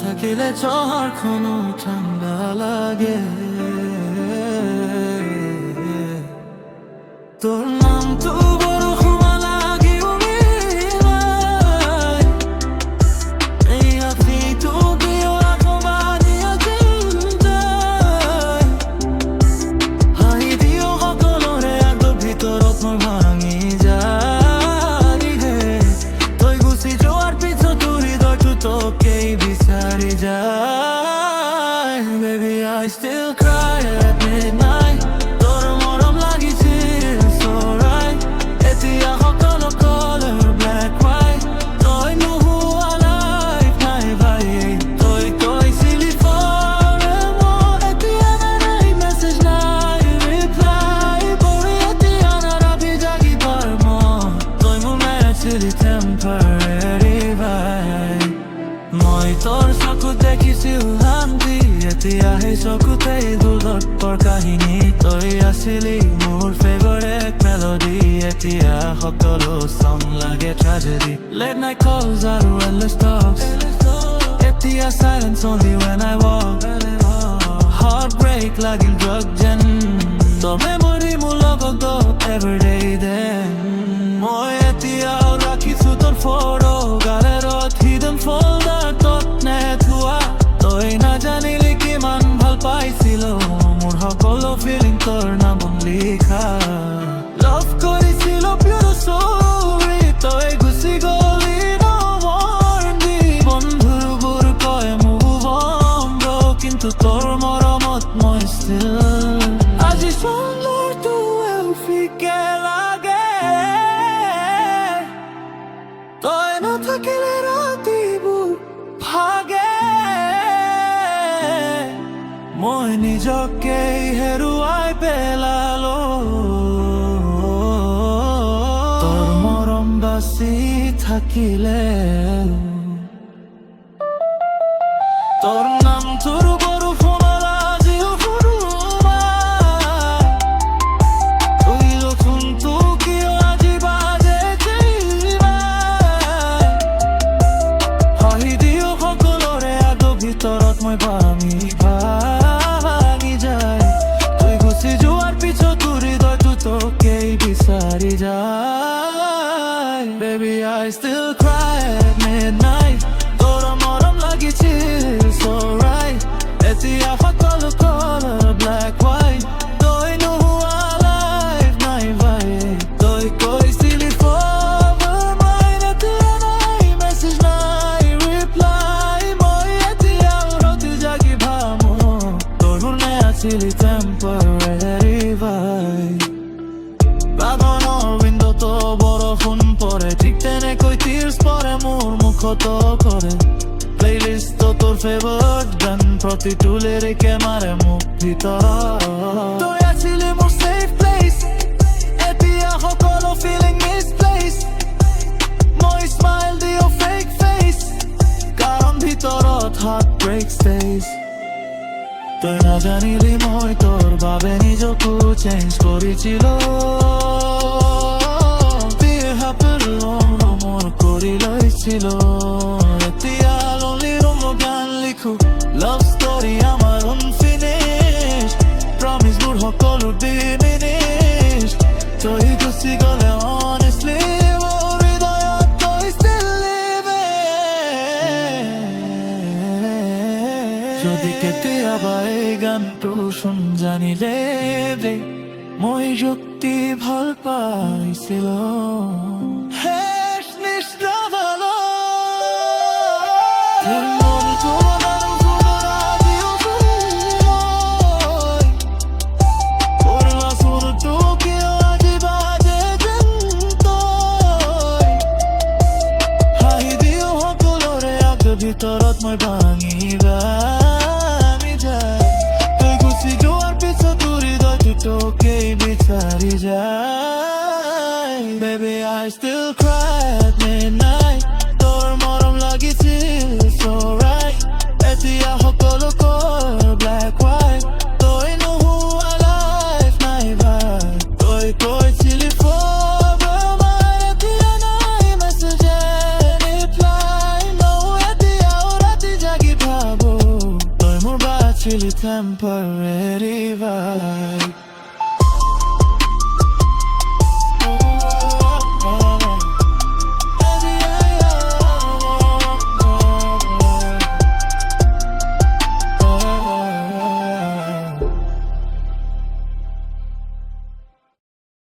থাকিলে চহৰখনো ঠাণ্ডা লাগে তোৰ নামটো বৰষুণ লাগি উৰিলাই এই আপিটো কিয় আকৌ বাজি যায় হাঁহি দিও সকলোৰে আগৰ ভিতৰত মোৰ ভাঙি যায় তই গুচি যোৱাৰ পিছত তোৰ হৃদয়টো তোকেই বিচাৰি যায় Baby I still cry at midnight তোৰ মৰম লাগিছিল so right এতিয়া সকলো color black white তই নোহোৱা life নাই ভাই তই কৈছিলি forever এতিয়া নাই message নাই reply পঢ়ি এতিয়া নাৰাবি জাগিবৰ মন তই মোৰ নাছিলি temporary ভাই মই তোৰ চকুত দেখিছিল শান্তি এতিয়া সেই চকুতেই দুৰ্দৰ্শৰ কাহিনী তই আছিলি মোৰ ফেভাৰিট মেলোডি এতিয়া সকলো সং লাগে ট্ৰেজেডি Late night calls আৰু endless talks এতিয়া silence only when I walk Heartbreak লাগিল drug যেন তোৰ memory মোৰ লগত everyday then মই এতিয়াও ৰাখিছো তোৰ photo galleryত hidden folder তত নেথোৱা তই নাজানিলি কিমান ভাল পাইছিলো মোৰ সকলো ফিলিং তোৰ নামত লিখা লভ কৰিছিলো pure sorry তই গুচি গলি no warning বন্ধুবোৰ কয় move on bro কিন্তু তোৰ মৰমত মই still আজি সুন্দৰটো ফিকে লাগে তই নাথাকিলে ৰাতিবোৰ ভাগে মই নিজকেই হেৰুৱাই পেলালো তোৰ মৰম বাচি থাকিলে তোৰ নামটোৰ বৰষুণ আজিও সুৰুমাই তুই লক্ষণটো কিয় আজি বাজে জিমাই হাঁহি দিও সকলোৰে আগৰ ভিতৰত মই ভাঙি যায় তুই গুচি যোৱাৰ পিছত তোৰ হৃদয়টো তোকেই বিচাৰি যায় Baby I still cry at midnight তোৰ মৰম লাগিছিল so right এতিয়া সকলো color black white তই নোহোৱা life নাই ভাই তই কৈছিলি forever mine এতিয়া নাই message নাই reply মই এতিয়াও ৰাতি জাগি ভাবো তোৰ মনে আছিলি temporary ভাই বাগানৰ উইণ্ডোতো বৰষুণ পৰে ঠিক তেনেকৈ tears পৰে মোৰ মুখতো কৰে প্লেলিষ্ট তোৰ ফেভাৰিট গান প্ৰতিটো লিৰিকে মাৰে মোক ভিতৰত তই আছিলি মোৰ safe place এতিয়া সকলো feeling misplaced মই smile দিও fake face কাৰণ ভিতৰত heartbreak stays তই নাজানিলি মই তোৰ বাবে নিজকো চেঞ্জ কৰিছিলো Be happy মোৰ কৰি লৈছিলো এতিয়া lonely room গান লিখো love story আমাৰ unfinished promise বোৰ সকলো diminished তই গুচি গলে honestly মোৰ হৃদয়ত তই still living যদি কেতিয়াবা এই গানটো শুন জানিলে মই যুক্তি ভাল পাইছিলো শেষ নিষ্ঠাভালো মনটো আজিও সুন্দৰ কৰলা সুৰটো কিয় আজি বাজে যেন তই হাঁহি দিও সকলোৰে আগৰ ভিতৰত মই ভাঙি যায় তই গুচি যোৱাৰ পিছত তোৰ হৃদয়টো তোকেই বিচাৰি যায় Baby I still cry at midnight তোৰ মৰম লাগিছিল so right এতিয়া সকলো color black white তই নোহোৱা life নাই ভাই তই কৈছিলি forever mine এতিয়া নাই message reply no এতিয়াও ৰাতি জাগি actually temporary vibe.